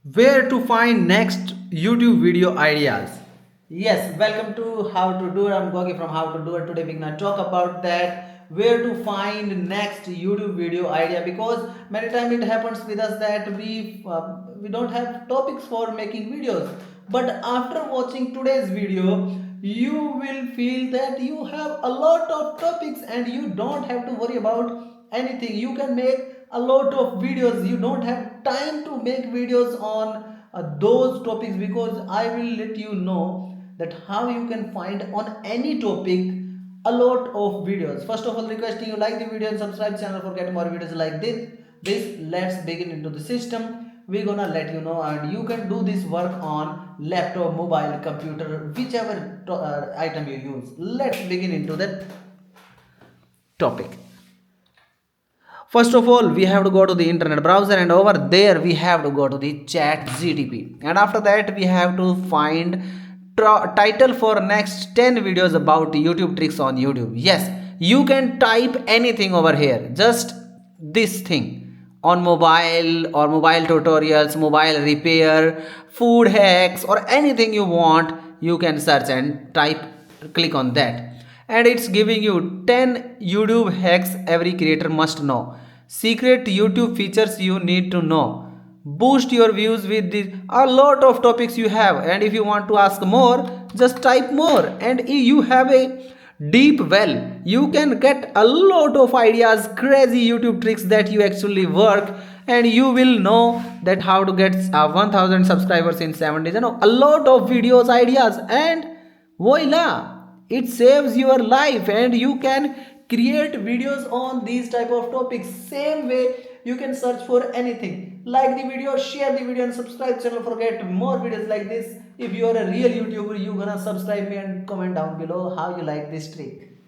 Where to find next YouTube video ideas? Yes, welcome to How to Do It. I'm Gogi from How to Do It. Today we're gonna talk about that where to find next YouTube video idea because many times it happens with us that we don't have topics for making videos. But after watching today's video, you will feel that you have a lot of topics and you don't have to worry about anything. You can make a lot of videos. You don't have time to make videos on those topics because I will let you know that how you can find on any topic a lot of videos. First of all, requesting you like the video and subscribe channel for getting more videos like this. Let's begin into the system. We're gonna let you know, and you can do this work on laptop, mobile, computer, whichever item you use. Let's begin into that topic. First of all, we have to go to the internet browser, and over there we have to go to the chat GTP. And after that, we have to find title for next 10 videos about YouTube tricks on YouTube. Yes, you can type anything over here. Just this thing on mobile or mobile tutorials, mobile repair, food hacks, or anything you want, you can search and type, click on that and it's giving you 10 YouTube hacks every creator must know. Secret YouTube features you need to know. Boost your views with this. A lot of topics you have, and if you want to ask more, just type more. And you have a deep well. You can get a lot of ideas, crazy YouTube tricks that you actually work, and you will know that how to get 1000 subscribers in 7 days. A lot of videos, ideas, and voila, it saves your life and you can create videos on these type of topics. Same way you can search for anything. Like the video, share the video and subscribe channel for get more videos like this. If you are a real YouTuber, you gonna subscribe me and comment down below how you like this trick.